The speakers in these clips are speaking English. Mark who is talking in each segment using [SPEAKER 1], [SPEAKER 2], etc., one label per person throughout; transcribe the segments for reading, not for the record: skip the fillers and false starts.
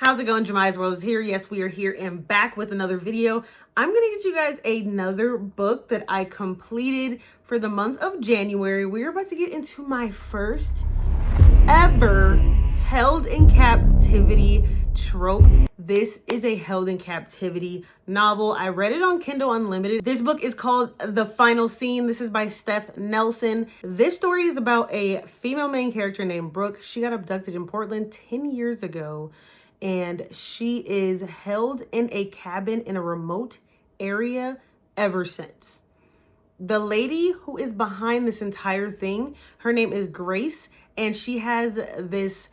[SPEAKER 1] How's it going? Jemi's World is here. Yes, we are here and back with another video. I'm going to get you guys another book that I completed for the month of January. We're about to get into my first ever held in captivity trope. This is a held in captivity novel. I read it on Kindle Unlimited. This book is called The Final Scene. This is by Steph Nelson. This story is about a female main character named Brooke. She got abducted in Portland 10 years ago, and she is held in a cabin in a remote area ever since. The lady who is behind this entire thing, her name is Grace, and she has this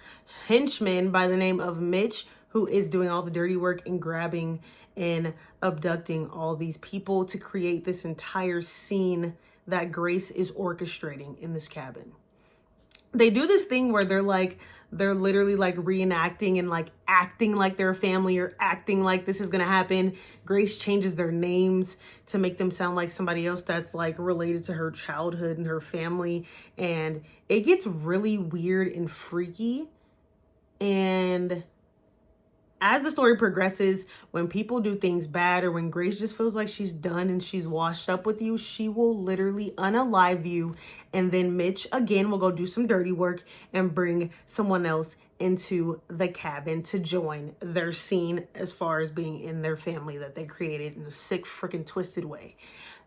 [SPEAKER 1] henchman by the name of Mitch who is doing all the dirty work and grabbing and abducting all these people to create this entire scene that Grace is orchestrating in this cabin. They do this thing where they're literally like reenacting and like acting like they're a family or acting like this is gonna happen. Grace changes their names to make them sound like somebody else that's like related to her childhood and her family. And it gets really weird and freaky. And as the story progresses, when people do things bad or when Grace just feels like she's done and she's washed up with you, she will literally unalive you. And then Mitch, again, will go do some dirty work and bring someone else into the cabin to join their scene as far as being in their family that they created in a sick, freaking twisted way.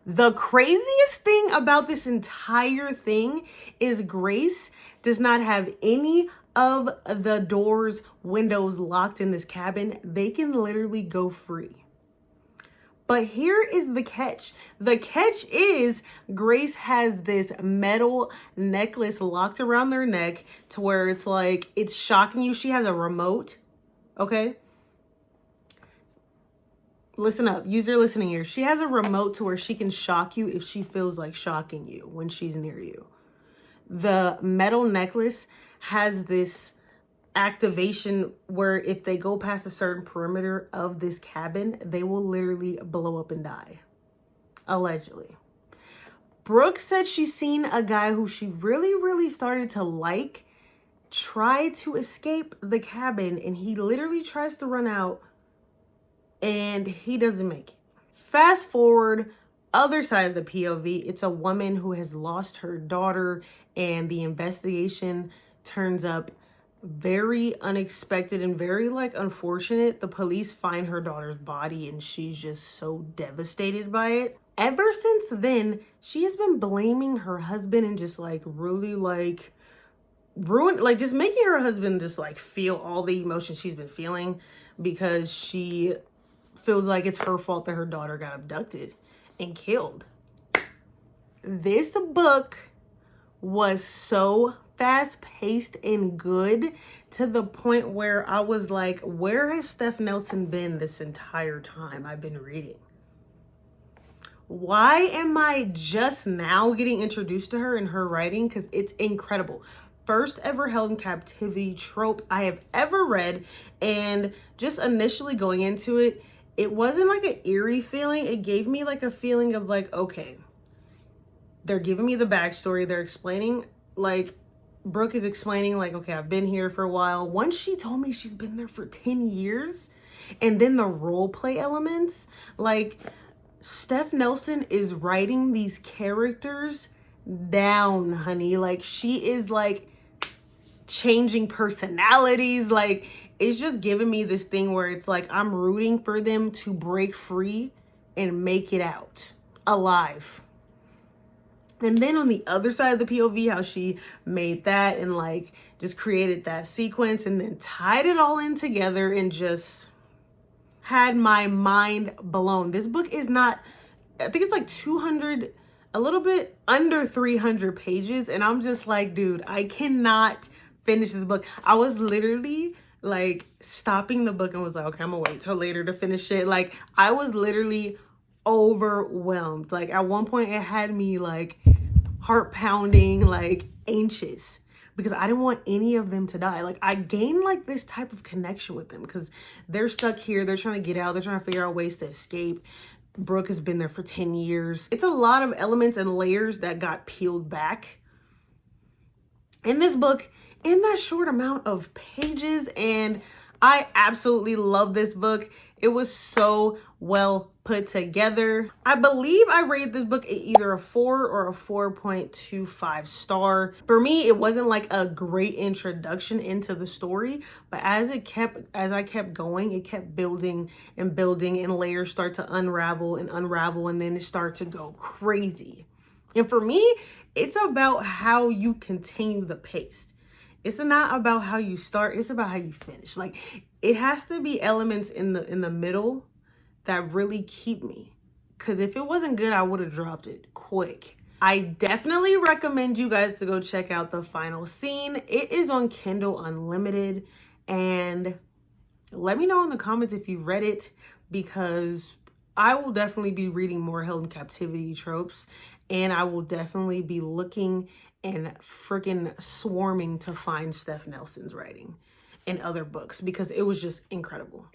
[SPEAKER 1] The craziest thing about this entire thing is Grace does not have any of the doors, windows locked in this cabin. They can literally go free. But here is the catch. The catch is Grace has this metal necklace locked around their neck to where it's like, it's shocking you. She has a remote, okay? Listen up, use your listening ears. She has a remote to where she can shock you if she feels like shocking you when she's near you. The metal necklace has this activation where if they go past a certain perimeter of this cabin, they will literally blow up and die. Allegedly. Brooke said she's seen a guy who she really started to like try to escape the cabin, and he literally tries to run out and he doesn't make it. Fast forward, other side of the POV, it's a woman who has lost her daughter, and the investigation turns up very unexpected and very unfortunate. The police find her daughter's body and she's just so devastated by it. Ever since then, she has been blaming her husband and just really just making her husband just feel all the emotions she's been feeling, because she feels like it's her fault that her daughter got abducted and killed. This book was so fast-paced and good to the point where I was like, where has Steph Nelson been this entire time I've been reading? Why am I just now getting introduced to her and her writing? Because it's incredible. First ever held in captivity trope I have ever read. And just initially going into it, it wasn't like an eerie feeling. It gave me like a feeling of okay, they're giving me the backstory. They're explaining, Brooke is explaining, okay, I've been here for a while. Once she told me she's been there for 10 years, and then the role play elements, Steph Nelson is writing these characters down, honey. She is changing personalities. It's just giving me this thing where it's I'm rooting for them to break free and make it out alive. And then on the other side of the POV, how she made that and just created that sequence and then tied it all in together and just had my mind blown. This book is not, I think it's 200, a little bit under 300 pages. And I'm just dude, I cannot finish this book. I was literally stopping the book and was okay, I'm gonna wait till later to finish it. I was literally overwhelmed. At one point it had me heart pounding, anxious, because I didn't want any of them to die. I gained this type of connection with them because they're stuck here. They're trying to get out. They're trying to figure out ways to escape. Brooke has been there for 10 years. It's a lot of elements and layers that got peeled back in this book in that short amount of pages. And I absolutely love this book. It was so well put together. I believe I rated this book either a 4 or a 4.25 star. For me, it wasn't like a great introduction into the story, but as I kept going, it kept building and building, and layers start to unravel and unravel, and then it started to go crazy. And for me, it's about how you continue the pace. It's not about how you start, it's about how you finish. Like, it has to be elements in the middle that really keep me. Cause if it wasn't good, I would have dropped it quick. I definitely recommend you guys to go check out The Final Scene. It is on Kindle Unlimited, and let me know in the comments if you read it, because I will definitely be reading more Held in Captivity tropes, and I will definitely be looking and freaking swarming to find Steph Nelson's writing in other books, because it was just incredible.